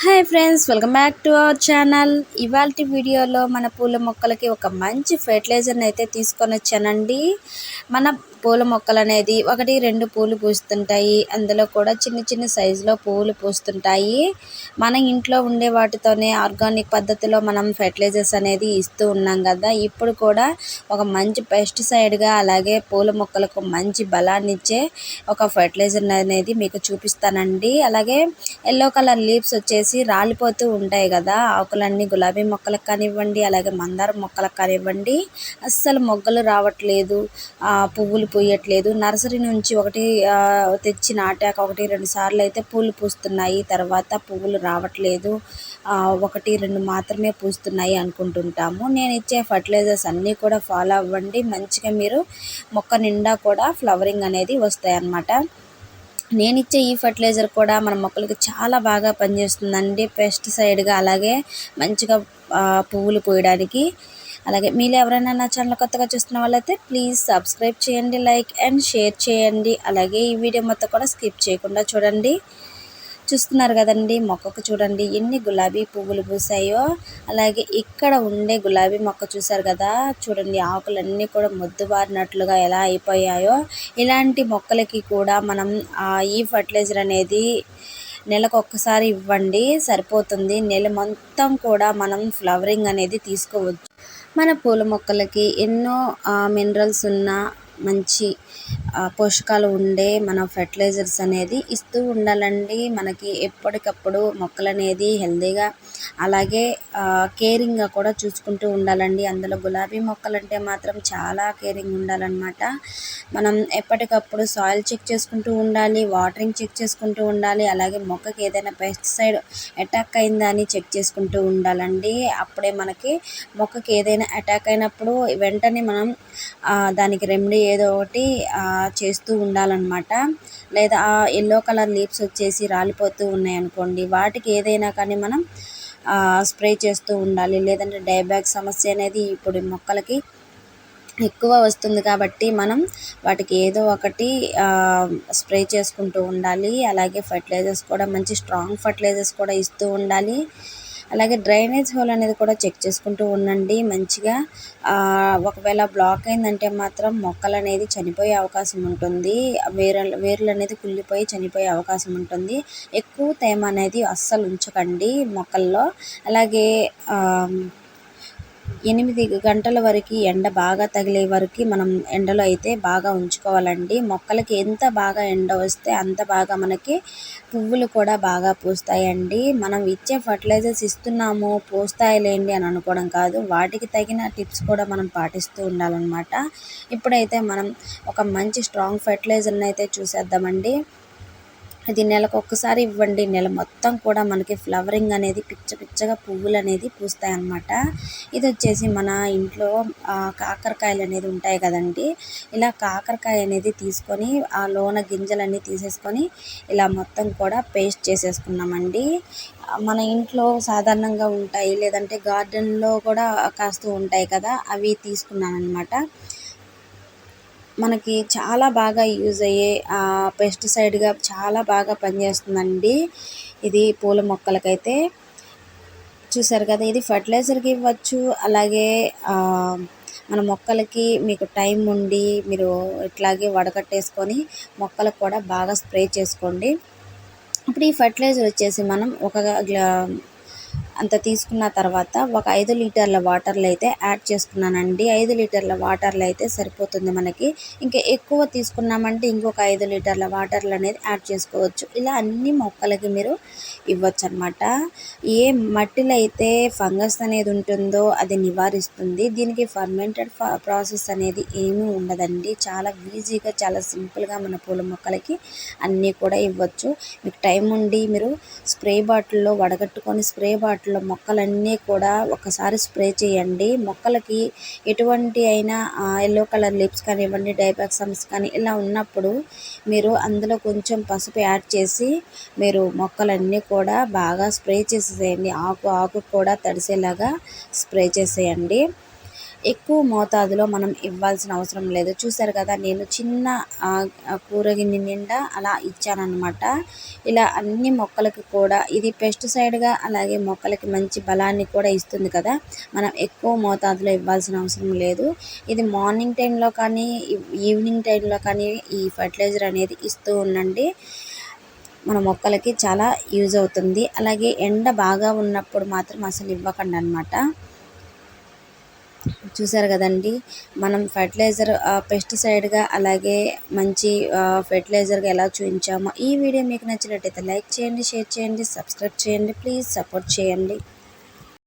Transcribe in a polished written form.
Hi friends, welcome back to our channel. ఇవాల్టి వీడియోలో మన పూల మొక్కలకి ఒక మంచి ఫెర్టిలైజర్ని అయితే తీసుకొని వచ్చానండి. మన పూల మొక్కలు అనేది 1-2 పూలు పూస్తుంటాయి. అందులో కూడా చిన్న చిన్న సైజులో పువ్వులు పూస్తుంటాయి. మన ఇంట్లో ఉండే వాటితోనే ఆర్గానిక్ పద్ధతిలో మనం ఫెర్టిలైజర్స్ అనేది ఇస్తూ ఉన్నాం కదా. ఇప్పుడు కూడా ఒక మంచి పెస్టిసైడ్గా అలాగే పూల మొక్కలకు మంచి బలాన్ని ఇచ్చే ఒక ఫెర్టిలైజర్ అనేది మీకు చూపిస్తానండి. అలాగే ఎల్లో కలర్ లీవ్స్ వచ్చేసి రాలిపోతూ ఉంటాయి కదా, ఆకులన్నీ గులాబీ మొక్కలకు కానివ్వండి అలాగే మందార మొక్కలకు కానివ్వండి, అస్సలు మొగ్గలు రావట్లేదు, పువ్వులు పూయట్లేదు. నర్సరీ నుంచి ఒకటి తెచ్చి నాటాక 1-2 సార్లు అయితే పూలు పూస్తున్నాయి, తర్వాత పువ్వులు రావట్లేదు, 1-2 మాత్రమే పూస్తున్నాయి అనుకుంటుంటాము. నేను ఇచ్చే ఫర్టిలైజర్స్ అన్నీ కూడా ఫాలో అవ్వండి, మంచిగా మీరు మొక్క నిండా కూడా ఫ్లవరింగ్ అనేది వస్తాయి అన్నమాట. నేను ఇచ్చే ఈ ఫర్టిలైజర్ కూడా మన మొక్కలకి చాలా బాగా పనిచేస్తుందండి, పెస్టిసైడ్గా అలాగే మంచిగా పువ్వులు పూయడానికి. అలాగే మీరు ఎవరైనా నా ఛానల్ కొత్తగా చూస్తున్న వాళ్ళైతే ప్లీజ్ సబ్స్క్రైబ్ చేయండి, లైక్ అండ్ షేర్ చేయండి. అలాగే ఈ వీడియో మొత్తం కూడా స్కిప్ చేయకుండా చూడండి. చూస్తున్నారు కదండి, మొక్కకు చూడండి ఎన్ని గులాబీ పువ్వులు పూసాయో. అలాగే ఇక్కడ ఉండే గులాబీ మొక్క చూసారు కదా, చూడండి ఆకులన్నీ కూడా మొద్దుబారినట్లుగా ఎలా అయిపోయాయో. ఇలాంటి మొక్కలకి కూడా మనం ఈ ఫర్టిలైజర్ అనేది నెలకు ఒక్కసారి ఇవ్వండి, సరిపోతుంది. నెల మొత్తం కూడా మనం ఫ్లవరింగ్ అనేది తీసుకోవచ్చు. మన పూల మొక్కలకి ఎన్నో మినరల్స్ ఉన్న మంచి పోషకాలు ఉండే మన ఫెర్టిలైజర్స్ అనేది ఇస్తూ ఉండాలండి. మనకి ఎప్పటికప్పుడు మొక్కలు అనేది హెల్తీగా అలాగే కేరింగ్గా కూడా చూసుకుంటూ ఉండాలండి. అందులో గులాబీ మొక్కలు అంటే మాత్రం చాలా కేరింగ్ ఉండాలన్నమాట. మనం ఎప్పటికప్పుడు సాయిల్ చెక్ చేసుకుంటూ ఉండాలి, వాటరింగ్ చెక్ చేసుకుంటూ ఉండాలి, అలాగే మొక్కకి ఏదైనా పెస్టిసైడ్ అటాక్ అయిందా అని చెక్ చేసుకుంటూ ఉండాలండి. అప్పుడే మనకి మొక్కకి ఏదైనా అటాక్ అయినప్పుడు వెంటనే మనం దానికి రెమెడీ ఏదో ఒకటి చేస్తూ ఉండాలన్నమాట. లేదా ఎల్లో కలర్ లీవ్స్ వచ్చేసి రాలిపోతూ ఉన్నాయి అనుకోండి, వాటికి ఏదైనా కానీ మనం స్ప్రే చేస్తూ ఉండాలి. లేదంటే డైబ్యాక్ సమస్య అనేది ఇప్పుడు మొక్కలకి ఎక్కువ వస్తుంది కాబట్టి మనం వాటికి ఏదో ఒకటి స్ప్రే చేసుకుంటూ ఉండాలి. అలాగే ఫర్టిలైజర్స్ కూడా మంచి స్ట్రాంగ్ ఫర్టిలైజర్స్ కూడా ఇస్తూ ఉండాలి. అలాగే డ్రైనేజ్ హోల్ అనేది కూడా చెక్ చేసుకుంటూ ఉండండి మంచిగా. ఒకవేళ బ్లాక్ అయిందంటే మాత్రం మొక్కలు అనేది చనిపోయే అవకాశం ఉంటుంది, వేర్లు అనేది కుళ్ళిపోయి చనిపోయే అవకాశం ఉంటుంది. ఎక్కువ తేమ అనేది అస్సలు ఉంచకండి మొక్కల్లో. అలాగే 8 గంటల వరకు ఎండ బాగా తగిలే వరకు మనం ఎండలో అయితే బాగా ఉంచుకోవాలండి. మొక్కలకి ఎంత బాగా ఎండ వస్తే అంత బాగా మనకి పువ్వులు కూడా బాగా పూస్తాయండి. మనం ఇచ్చే ఫర్టిలైజర్స్ ఇస్తున్నాము పూస్తాయిలేండి అని అనుకోవడం కాదు, వాటికి తగిన టిప్స్ కూడా మనం పాటిస్తూ ఉండాలన్నమాట. ఇప్పుడైతే మనం ఒక మంచి స్ట్రాంగ్ ఫర్టిలైజర్ని అయితే చూసేద్దామండి. ఇది నెలకు ఒక్కసారి ఇవ్వండి, నెల మొత్తం కూడా మనకి ఫ్లవరింగ్ అనేది పిచ్చగా పువ్వులు అనేది పూస్తాయి అన్నమాట. ఇది వచ్చేసి మన ఇంట్లో కాకరకాయలు అనేది ఉంటాయి కదండి, ఇలా కాకరకాయ అనేది తీసుకొని ఆ లోన గింజలన్నీ తీసేసుకొని ఇలా మొత్తం కూడా పేస్ట్ చేసేసుకున్నామండి. మన ఇంట్లో సాధారణంగా ఉంటాయి, లేదంటే గార్డెన్లో కూడా కాస్తూ ఉంటాయి కదా, అవి తీసుకున్నాను అనమాట. మనకి చాలా బాగా యూజ్ అయ్యే పెస్టిసైడ్గా చాలా బాగా పనిచేస్తుందండి ఇది పూల మొక్కలకైతే. చూసారు కదా, ఇది ఫర్టిలైజర్కి ఇవ్వచ్చు. అలాగే మన మొక్కలకి మీకు టైం ఉండి మీరు ఇట్లాగే వడకట్టేసుకొని మొక్కలకు కూడా బాగా స్ప్రే చేసుకోండి. ఇప్పుడు ఈ ఫర్టిలైజర్ వచ్చేసి మనం అంత తీసుకున్న తర్వాత ఒక 5 లీటర్ల వాటర్లు అయితే యాడ్ చేసుకున్నానండి. 5 లీటర్ల వాటర్లు అయితే సరిపోతుంది మనకి. ఇంకా ఎక్కువ తీసుకున్నామంటే ఇంకొక 5 లీటర్ల వాటర్లు అనేది యాడ్ చేసుకోవచ్చు. ఇలా అన్ని మొక్కలకి మీరు ఇవ్వచ్చు అనమాట. ఏ మట్టిలో అయితే ఫంగస్ అనేది ఉంటుందో అది నివారిస్తుంది. దీనికి ఫర్మెంటెడ్ ప్రాసెస్ అనేది ఏమీ ఉండదండి, చాలా ఈజీగా చాలా సింపుల్గా మన పూల మొక్కలకి అన్నీ కూడా ఇవ్వచ్చు. మీకు టైం ఉండి మీరు స్ప్రే బాటిల్లో వడగట్టుకొని స్ప్రే బాటిల్లో మొక్కలన్నీ కూడా ఒకసారి స్ప్రే చేయండి. మొక్కలకి ఎటువంటి అయినా ఎల్లో కలర్ లిప్స్ కానివ్వండి, డైబ్యాక్ సమస్య కానీ ఇలా ఉన్నప్పుడు మీరు అందులో కొంచెం పసుపు యాడ్ చేసి మీరు మొక్కలన్నీ కూడా బాగా స్ప్రే చేసేయండి. ఆకు కూడా తడిసేలాగా స్ప్రే చేసేయండి. ఎక్కువ మోతాదులో మనం ఇవ్వాల్సిన అవసరం లేదు. చూసారు కదా, నేను చిన్న కూర గిన్నె నిండా అలా ఇచ్చానన్నమాట. ఇలా అన్ని మొక్కలకి కూడా ఇది పెస్టిసైడ్గా, అలాగే మొక్కలకి మంచి బలాన్ని కూడా ఇస్తుంది కదా. మనం ఎక్కువ మోతాదులో ఇవ్వాల్సిన అవసరం లేదు. ఇది మార్నింగ్ టైంలో కానీ ఈవినింగ్ టైంలో కానీ ఈ ఫర్టిలైజర్ అనేది ఇస్తూ ఉండండి. మన మొక్కలకి చాలా యూజ్ అవుతుంది. అలాగే ఎండ బాగా ఉన్నప్పుడు మాత్రం అసలు ఇవ్వకండి అన్నమాట. చూసారు కదండి, మనం ఫర్టిలైజర్ పెస్టిసైడ్గా అలాగే మంచి ఫెర్టిలైజర్గా ఎలా చూపించామో. ఈ వీడియో మీకు నచ్చినట్టయితే లైక్ చేయండి, షేర్ చేయండి, సబ్స్క్రైబ్ చేయండి. ప్లీజ్ సపోర్ట్ చేయండి.